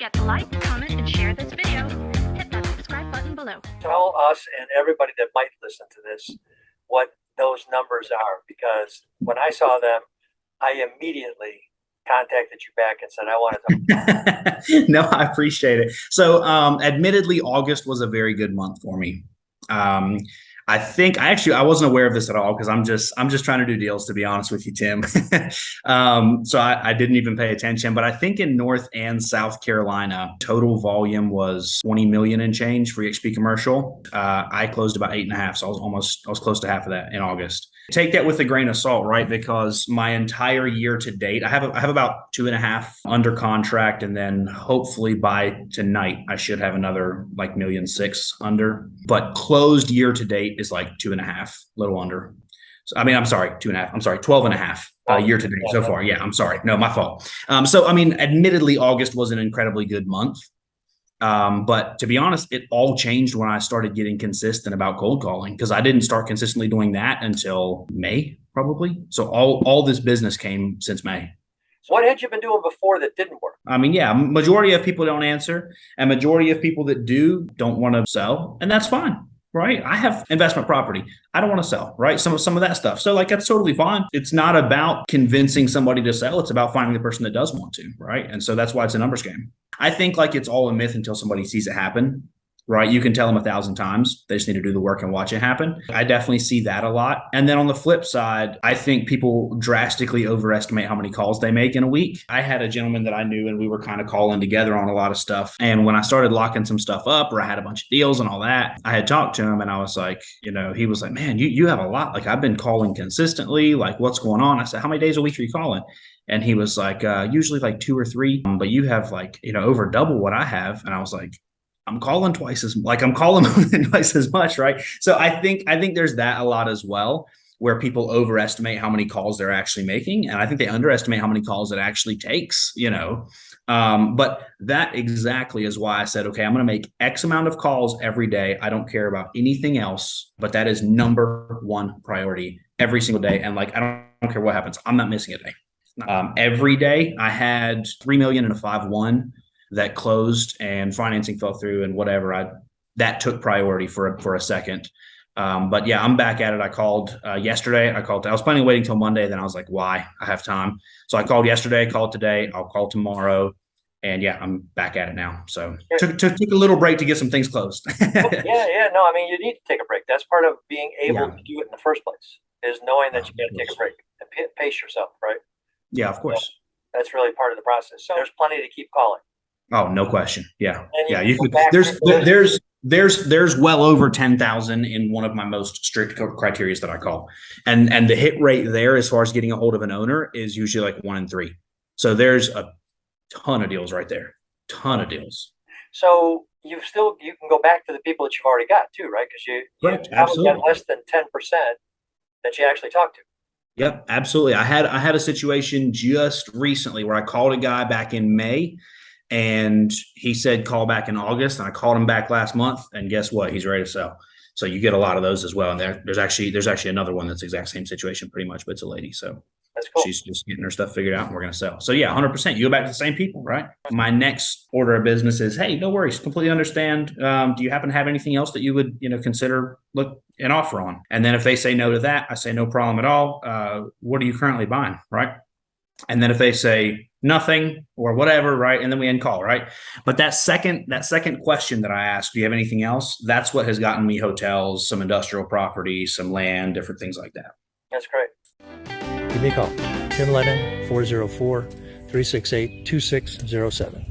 forget to like, comment, and share this video. Hit that subscribe button below. Tell us and everybody that might listen to this what those numbers are, because when I saw them, I immediately contacted you back and said, I want to talk. No, I appreciate it. So, admittedly, August was a very good month for me. I wasn't aware of this at all because I'm just trying to do deals, to be honest with you, Tim. So I didn't even pay attention, but I think in North and South Carolina, total volume was 20 million and change for EXP commercial. I closed about 8.5. So I was close to half of that in August. Take that with a grain of salt, right? Because my entire year to date, I have about 2.5 under contract, and then hopefully by tonight I should have another like 1.6 million under. But closed year to date is like 2.5, a little under. So, I mean, I'm sorry, 2.5. I'm sorry, 12.5 year to date so far. Yeah, I'm sorry. No, my fault. So I mean, admittedly, August was an incredibly good month. But to be honest, it all changed when I started getting consistent about cold calling, because I didn't start consistently doing that until May, probably. So all this business came since May. So what had you been doing before that didn't work? I mean, yeah, majority of people don't answer, and majority of people that do don't want to sell, and that's fine. Right. I have investment property. I don't want to sell, right? Some of that stuff. So like, that's totally fine. It's not about convincing somebody to sell. It's about finding the person that does want to. Right. And so that's why it's a numbers game. I think like it's all a myth until somebody sees it happen. Right. You can tell them 1,000 times. They just need to do the work and watch it happen. I definitely see that a lot. And then on the flip side, I think people drastically overestimate how many calls they make in a week. I had a gentleman that I knew, and we were kind of calling together on a lot of stuff. And when I started locking some stuff up, or I had a bunch of deals and all that, I had talked to him and I was like, he was like, man, you have a lot. Like, I've been calling consistently. Like, what's going on? I said, how many days a week are you calling? And he was like, usually like 2 or 3, but you have like, over double what I have. And I was like, I'm calling twice as much, right? So I think there's that a lot as well, where people overestimate how many calls they're actually making, and I think they underestimate how many calls it actually takes. But that exactly is why I said, okay, I'm going to make X amount of calls every day. I don't care about anything else, but that is number one priority every single day. And like, I don't care what happens, I'm not missing a day. Every day I had 3 million in a 5-1 that closed, and financing fell through and whatever. That took priority for a second. But yeah, I'm back at it. I called yesterday. I was planning on waiting till Monday. Then I was like, why? I have time. So I called yesterday, called today. I'll call tomorrow. And yeah, I'm back at it now. So took a little break to get some things closed. Yeah. No, I mean, you need to take a break. That's part of being able to do it in the first place, is knowing that you got to take a break and pace yourself, right? Yeah, of course. So that's really part of the process. So there's plenty to keep calling. Oh, no question. Yeah. Yeah. You could, there's well over 10,000 in one of my most strict criteria that I call. And the hit rate there, as far as getting a hold of an owner, is usually like 1 in 3. So there's a ton of deals right there. Ton of deals. So you can go back to the people that you've already got too, right? Because you probably got less than 10% that you actually talked to. Yep, absolutely. I had a situation just recently where I called a guy back in May, and he said call back in August, and I called him back last month, and guess what? He's ready to sell. So you get a lot of those as well. And there's actually another one that's the exact same situation pretty much, but it's a lady. So that's cool. She's just getting her stuff figured out, and we're going to sell. So yeah, 100%. You go back to the same people, right? My next order of business is, hey, no worries. Completely understand. Do you happen to have anything else that you would, consider an offer on? And then if they say no to that, I say no problem at all. What are you currently buying? Right. And then if they say nothing or whatever, right, and then we end call, right? But that second question that I asked, do you have anything else? That's what has gotten me hotels, some industrial property, some land, different things like that. That's great. Give me a call, Tim Lennon, 404-368-2607.